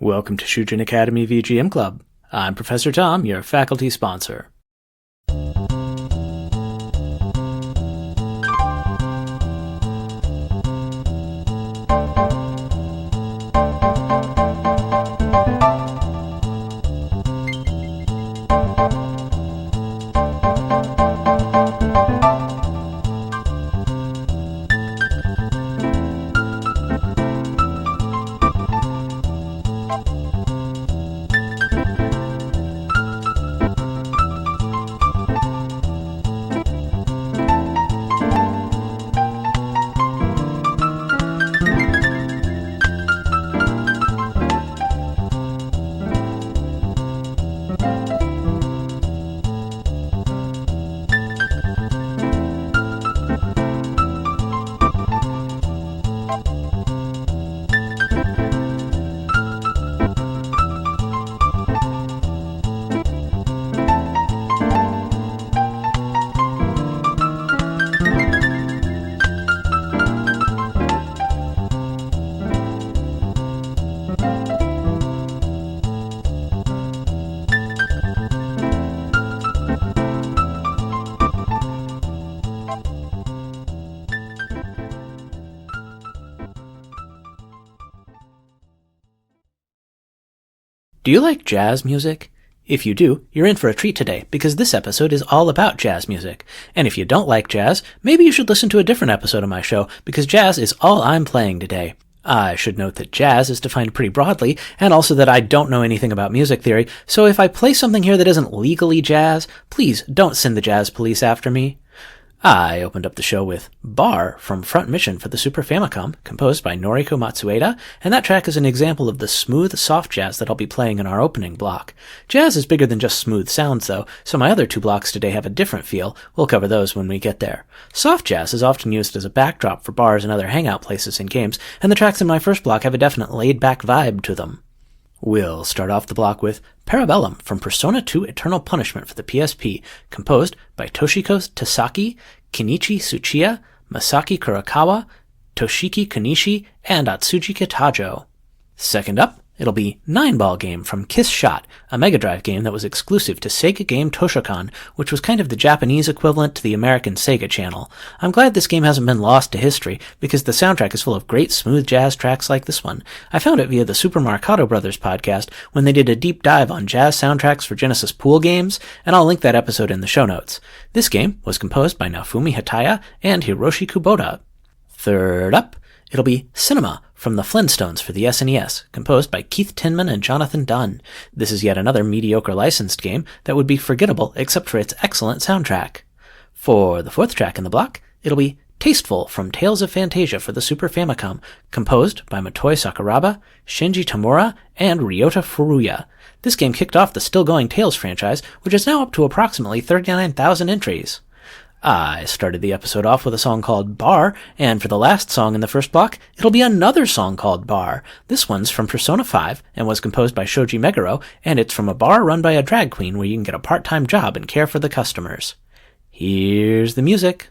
Welcome to Shujin Academy VGM Club. I'm Professor Tom, your faculty sponsor. Do you like jazz music? If you do, you're in for a treat today, because this episode is all about jazz music. And if you don't like jazz, maybe you should listen to a different episode of my show, because jazz is all I'm playing today. I should note that jazz is defined pretty broadly, and also that I don't know anything about music theory, so if I play something here that isn't legally jazz, please don't send the jazz police after me. I opened up the show with Bar from Front Mission for the Super Famicom, composed by Noriko Matsueda, and that track is an example of the smooth, soft jazz that I'll be playing in our opening block. Jazz is bigger than just smooth sounds, though, so my other two blocks today have a different feel. We'll cover those when we get there. Soft jazz is often used as a backdrop for bars and other hangout places in games, and the tracks in my first block have a definite laid-back vibe to them. We'll start off the block with Parabellum from Persona 2 Eternal Punishment for the PSP, composed by Toshiko Tasaki, Kenichi Tsuchiya, Masaki Kurokawa, Toshiki Konishi, and Atsushi Kitajoh. Second up, it'll be Nineball Game from Kiss Shot, a Mega Drive game that was exclusive to Sega Game Toshikon, which was kind of the Japanese equivalent to the American Sega Channel. I'm glad this game hasn't been lost to history, because the soundtrack is full of great smooth jazz tracks like this one. I found it via the Super Marcato Brothers podcast when they did a deep dive on jazz soundtracks for Genesis pool games, and I'll link that episode in the show notes. This game was composed by Naofumi Hataya and Hiroshi Kubota. Third up, it'll be Cinema from the Flinstones for the SNES, composed by Keith Tinman and Jonathan Dunn. This is yet another mediocre licensed game that would be forgettable except for its excellent soundtrack. For the fourth track in the block, it'll be Tasteful from Tales of Phantasia for the Super Famicom, composed by Motoi Sakuraba, Shinji Tamura, and Ryota Furuya. This game kicked off the still-going Tales franchise, which is now up to approximately 39,000 entries. I started the episode off with a song called Bar, and for the last song in the first block, it'll be another song called Bar. This one's from Persona 5 and was composed by Shoji Meguro, and it's from a bar run by a drag queen where you can get a part-time job and care for the customers. Here's the music.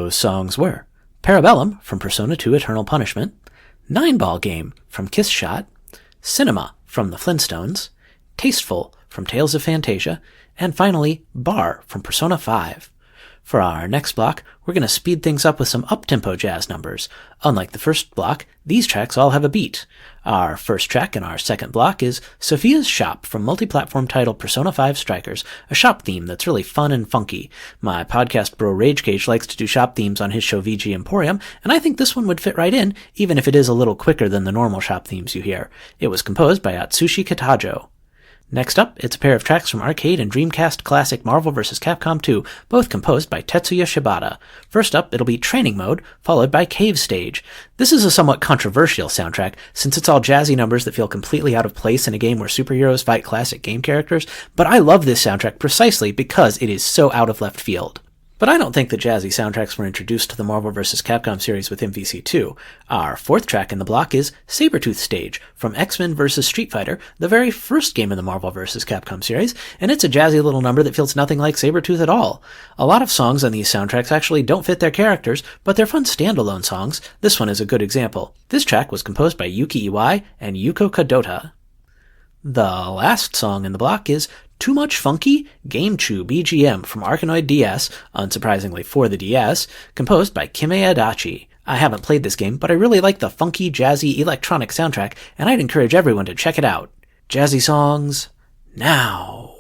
Those songs were Parabellum from Persona 2 Eternal Punishment, Nineball Game from Kiss Shot, Cinema from the Flinstones, Tasteful from Tales of Phantasia, and finally Bar from Persona 5. For our next block, we're going to speed things up with some up-tempo jazz numbers. Unlike the first block, these tracks all have a beat. Our first track in our second block is Sophia's Shop from multi-platform title Persona 5 Strikers, a shop theme that's really fun and funky. My podcast bro Rage Cage likes to do shop themes on his show VG Emporium, and I think this one would fit right in, even if it is a little quicker than the normal shop themes you hear. It was composed by Atsushi Kitajoh. Next up, it's a pair of tracks from arcade and Dreamcast classic Marvel vs. Capcom 2, both composed by Tetsuya Shibata. First up, it'll be Training Mode, followed by Cave Stage. This is a somewhat controversial soundtrack, since it's all jazzy numbers that feel completely out of place in a game where superheroes fight classic game characters, but I love this soundtrack precisely because it is so out of left field. But I don't think that jazzy soundtracks were introduced to the Marvel vs. Capcom series with MVC2. Our fourth track in the block is Sabretooth Stage from X-Men vs. Street Fighter, the very first game in the Marvel vs. Capcom series, and it's a jazzy little number that feels nothing like Sabretooth at all. A lot of songs on these soundtracks actually don't fit their characters, but they're fun standalone songs. This one is a good example. This track was composed by Yuki Iwai and Yuko Kadota. The last song in the block is Too Much Funky Game Chew BGM from Arkanoid DS, unsurprisingly for the DS, composed by Kime Adachi. I haven't played this game, but I really like the funky, jazzy, electronic soundtrack, and I'd encourage everyone to check it out. Jazzy songs, now!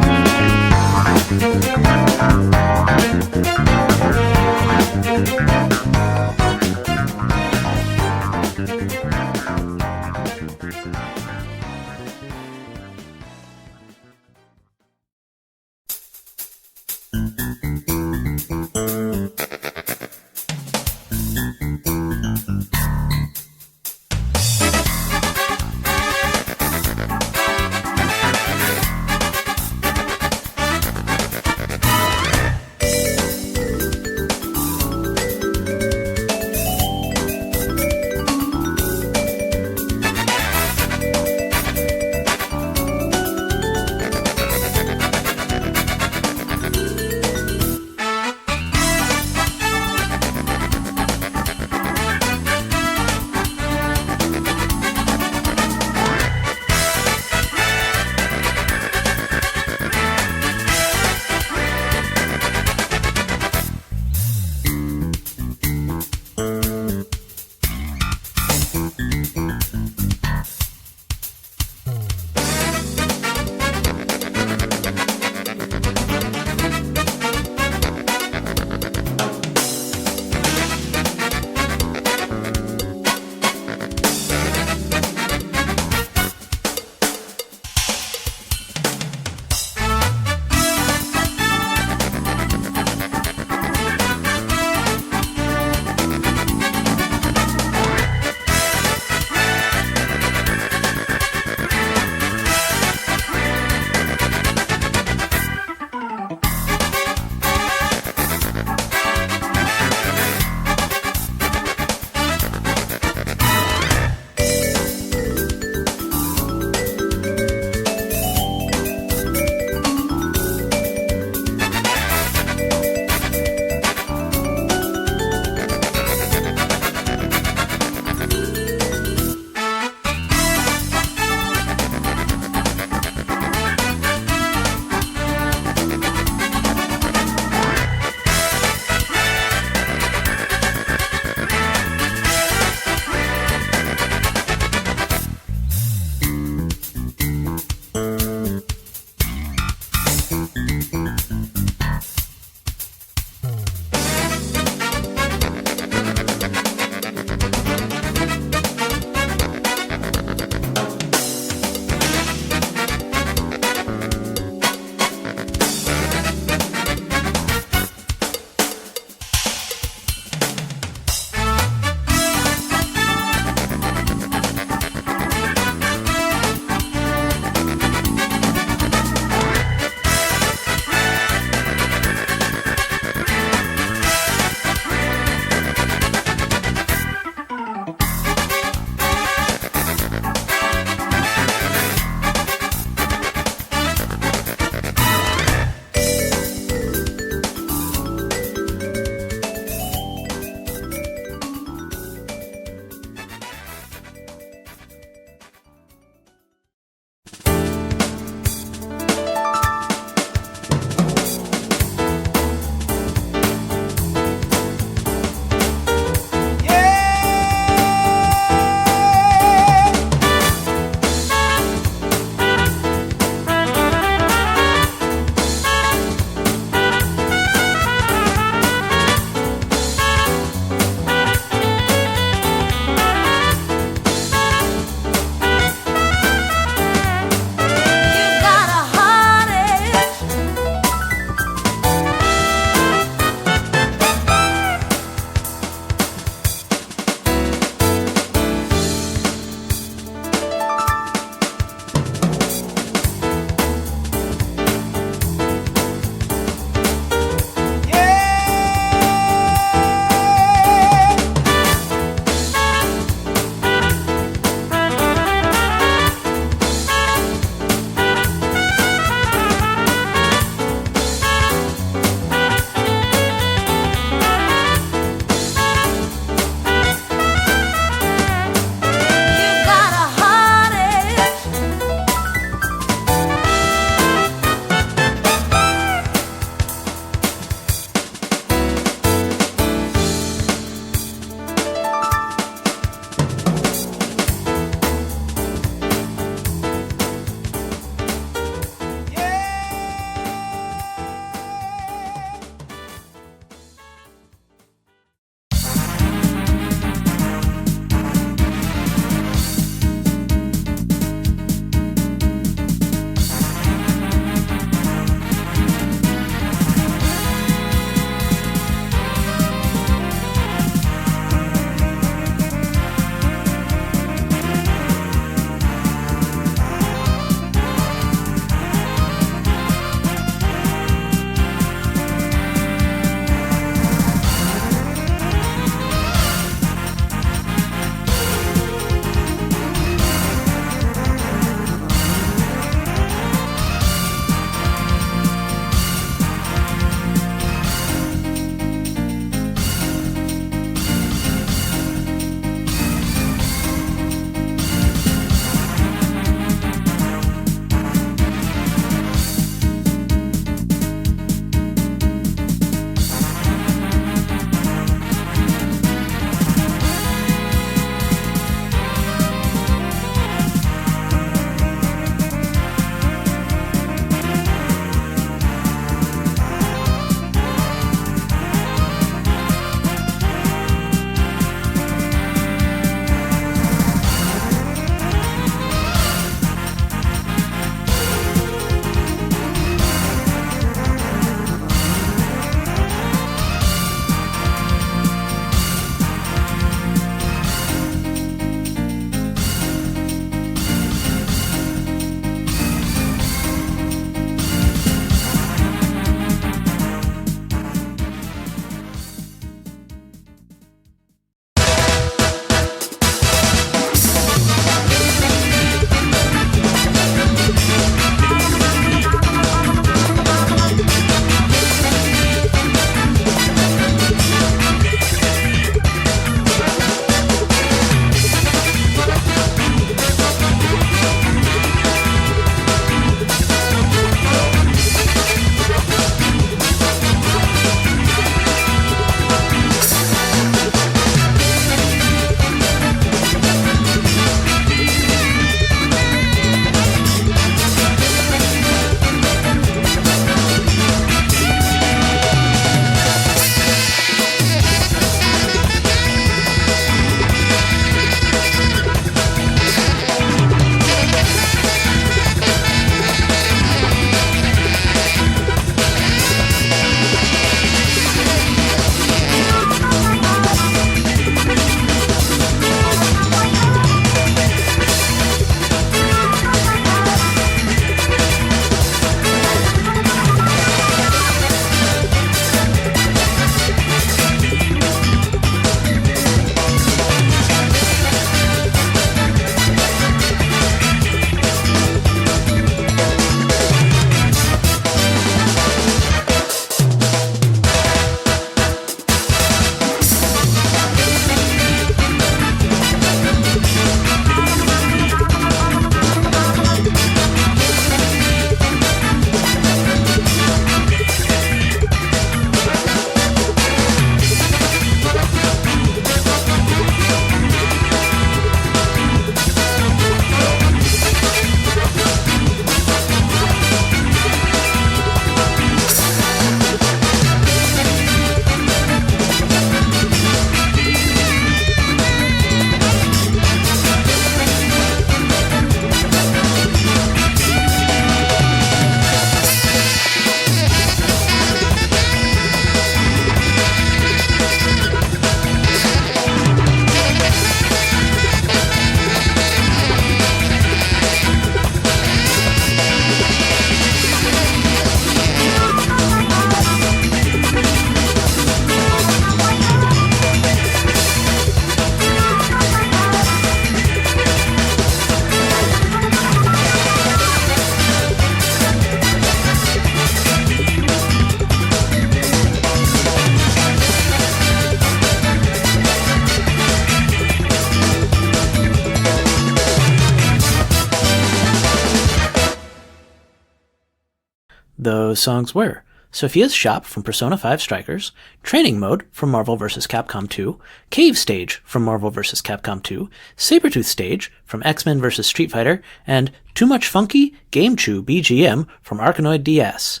Those songs were Sophia's Shop from Persona 5 Strikers, Training Mode from Marvel vs. Capcom 2, Cave Stage from Marvel vs. Capcom 2, Sabretooth Stage from X-Men vs. Street Fighter, and Too Much Funky Game Chew BGM from Arkanoid DS.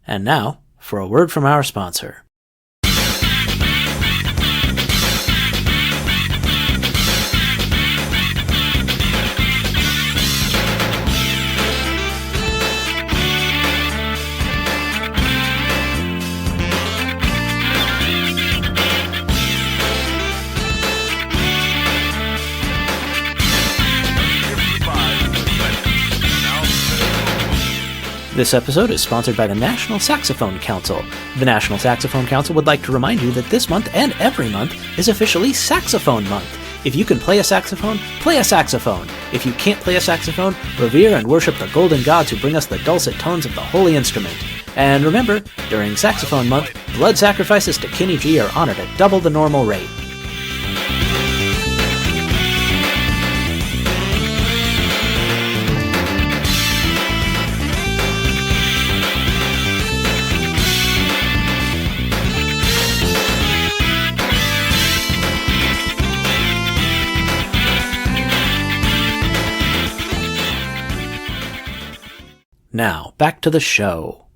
And now, for a word from our sponsor. This episode is sponsored by the National Saxophone Council. The National Saxophone Council would like to remind you that this month and every month is officially Saxophone Month. If you can play a saxophone, play a saxophone. If you can't play a saxophone, revere and worship the golden gods who bring us the dulcet tones of the holy instrument. And remember, during Saxophone Month, blood sacrifices to Kenichi are honored at double the normal rate. Now, back to the show.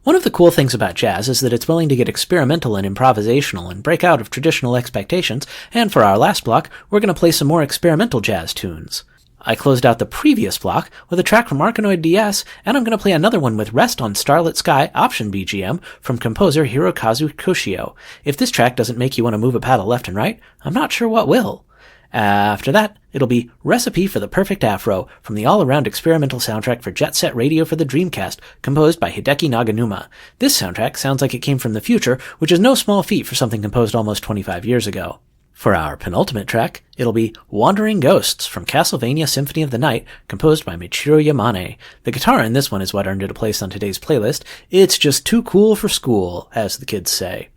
One of the cool things about jazz is that it's willing to get experimental and improvisational and break out of traditional expectations, and for our last block, we're going to play some more experimental jazz tunes. I closed out the previous block with a track from Arkanoid DS, and I'm going to play another one with Rest on Starlit Sky Option BGM from composer Hirokazu Koshio. If this track doesn't make you want to move a paddle left and right, I'm not sure what will. After that, it'll be Recipe for the Perfect Afro from the all-around experimental soundtrack for Jet Set Radio for the Dreamcast, composed by Hideki Naganuma. This soundtrack sounds like it came from the future, which is no small feat for something composed almost 25 years ago. For our penultimate track, it'll be Wandering Ghosts from Castlevania Symphony of the Night, composed by Michiru Yamane. The guitar in this one is what earned it a place on today's playlist. It's just too cool for school, as the kids say.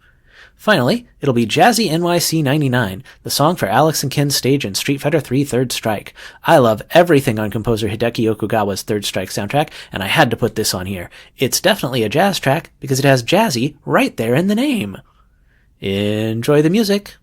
Finally, it'll be Jazzy NYC 99, the song for Alex and Ken's stage in Street Fighter III Third Strike. I love everything on composer Hideki Okugawa's Third Strike soundtrack, and I had to put this on here. It's definitely a jazz track because it has Jazzy right there in the name. Enjoy the music.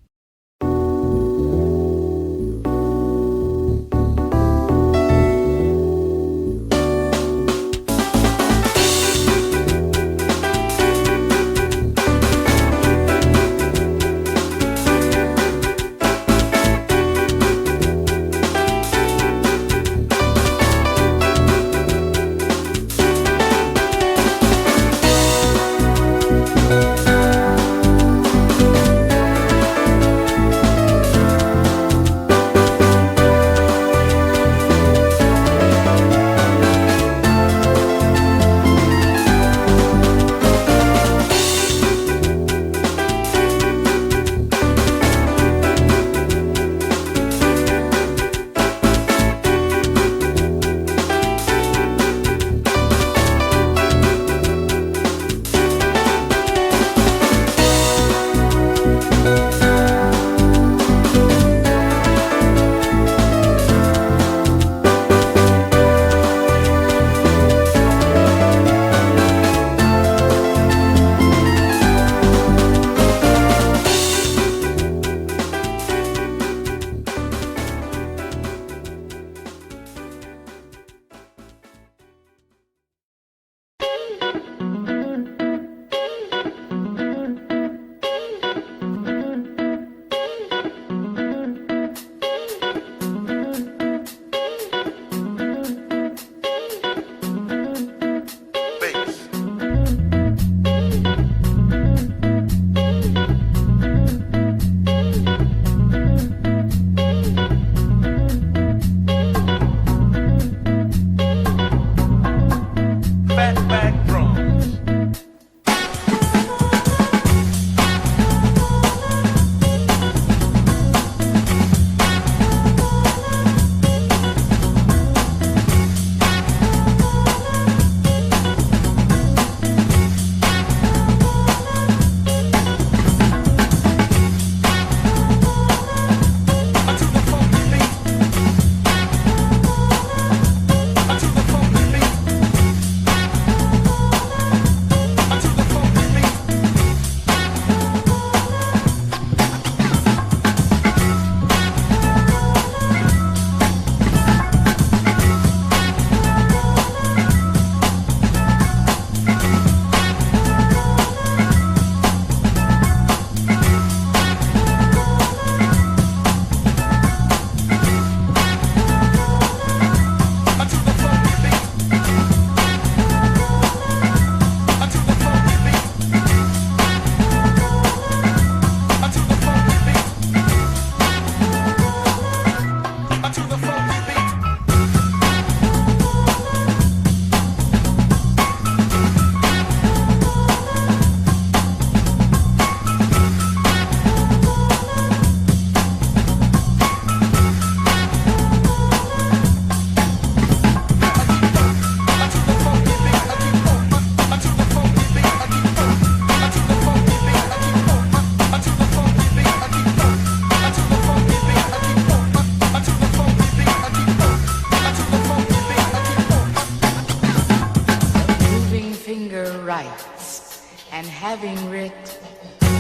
and having writ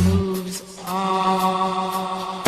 moves on.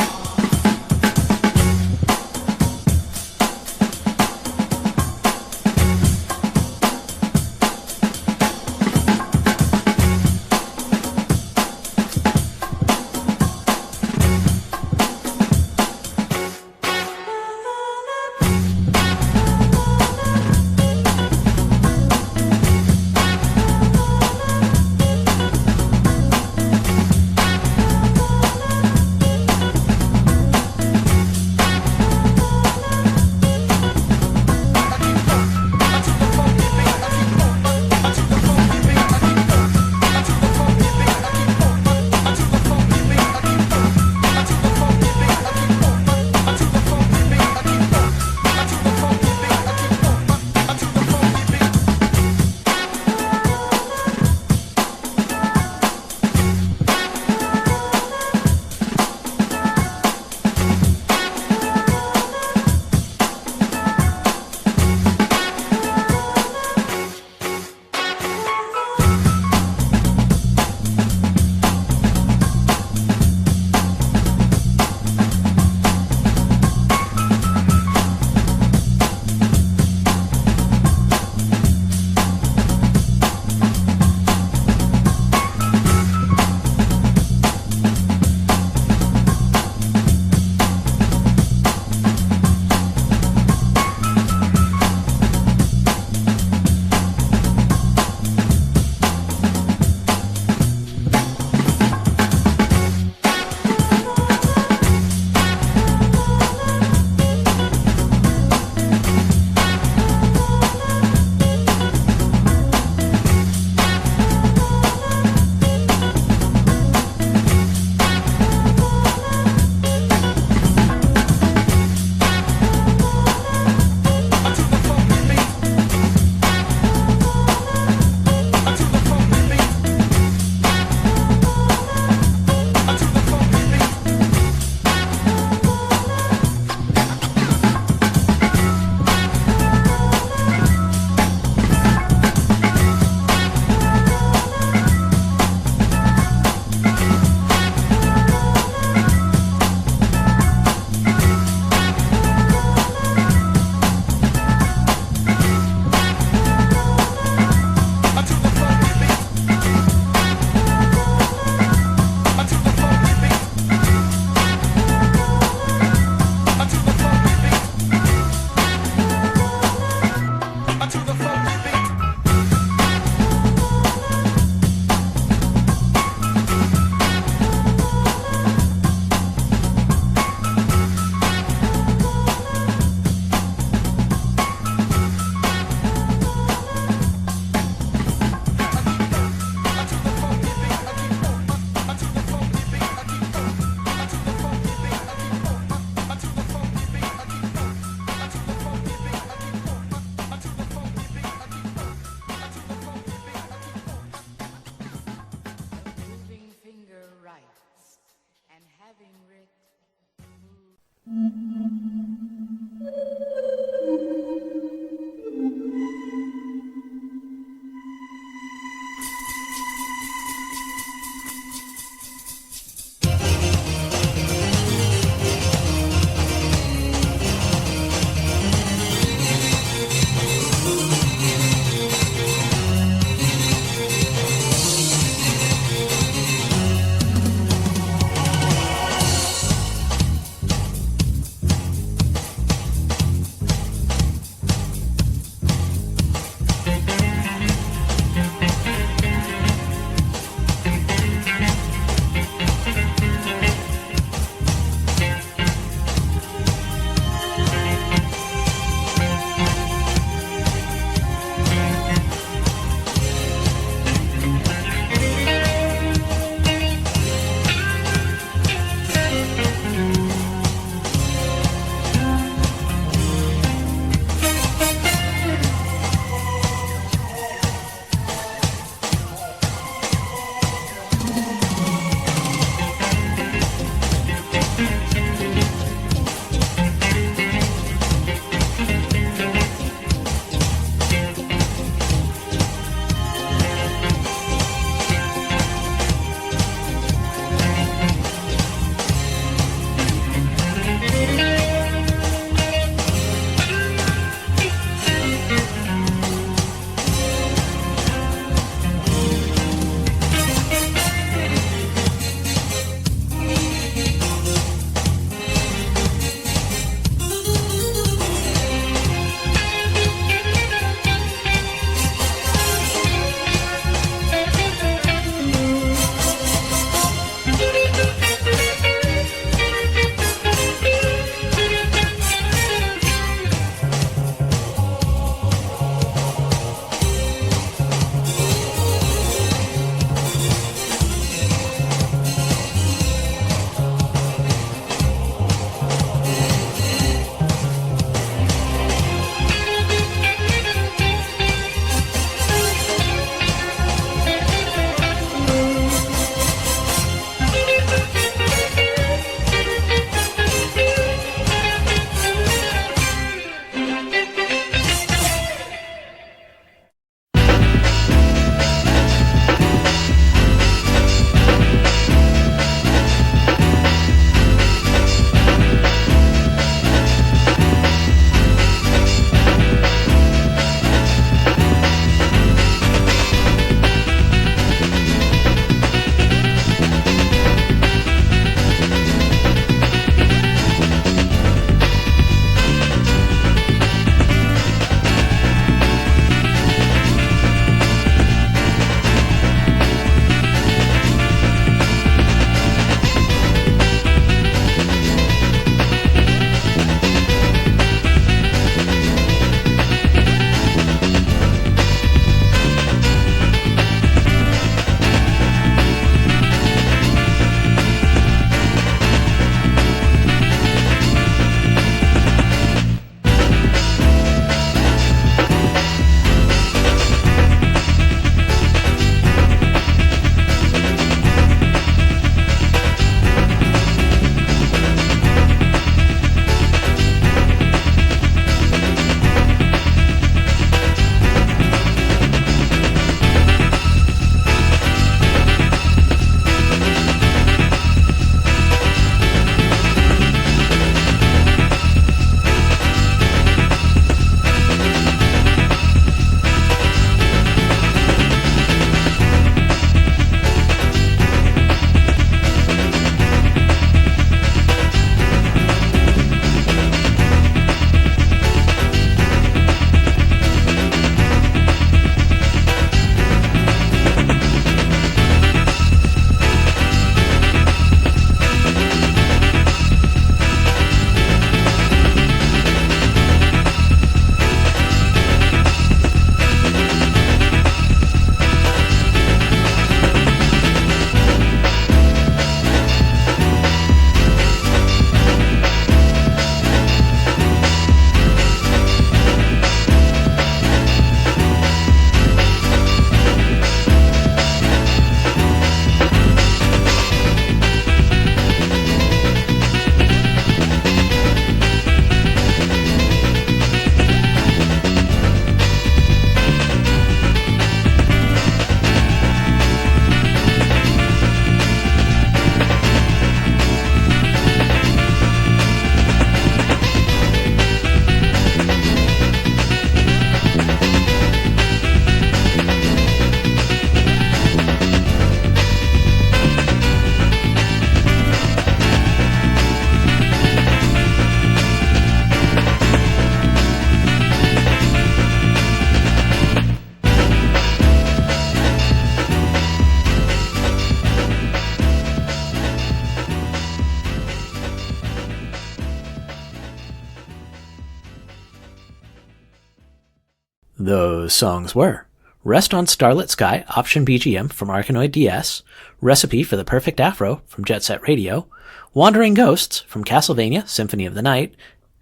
Those songs were Rest on Starlit Sky, Option BGM from Arkanoid DS, Recipe for the Perfect Afro from Jet Set Radio, Wandering Ghosts from Castlevania Symphony of the Night,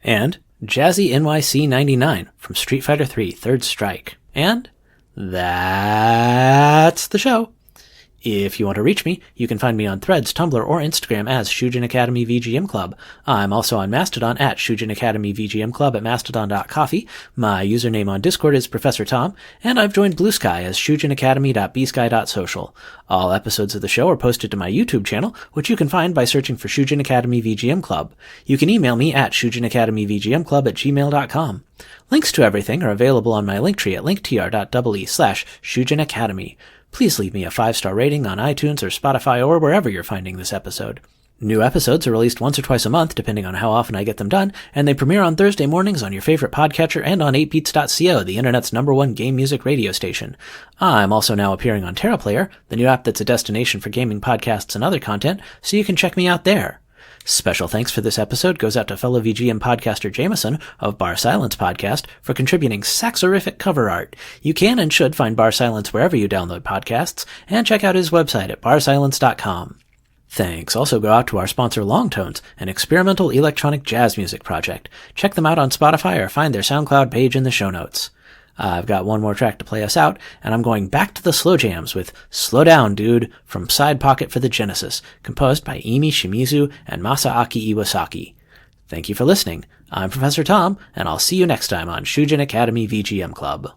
and Jazzy NYC 99 from Street Fighter III Third Strike. And that's the show. If you want to reach me, you can find me on Threads, Tumblr, or Instagram as Shujin Academy VGM Club. I'm also on Mastodon at Shujin Academy VGM Club at mastodon.coffee. My username on Discord is Professor Tom, and I've joined Blue Sky as shujinacademy.bsky.social. All episodes of the show are posted to my YouTube channel, which you can find by searching for Shujin Academy VGM Club. You can email me at shujinacademyvgmclub@gmail.com. Links to everything are available on my Linktree at linktr.ee/shujinacademy. Please leave me a 5-star rating on iTunes or Spotify or wherever you're finding this episode. New episodes are released once or twice a month, depending on how often I get them done, and they premiere on Thursday mornings on your favorite podcatcher and on 8beats.co, the internet's #1 game music radio station. I'm also now appearing on TerraPlayer, the new app that's a destination for gaming podcasts and other content, so you can check me out there. Special thanks for this episode goes out to fellow VGM podcaster Jameson of Bar Silence Podcast for contributing saxorific cover art. You can and should find Bar Silence wherever you download podcasts, and check out his website at barsilence.com. Thanks also go out to our sponsor Longtones, an experimental electronic jazz music project. Check them out on Spotify or find their SoundCloud page in the show notes. I've got one more track to play us out, and I'm going back to the slow jams with Slow Down Dude from Side Pocket for the Genesis, composed by Imi Shimizu and Masaaki Iwasaki. Thank you for listening. I'm Professor Tom, and I'll see you next time on Shujin Academy VGM Club.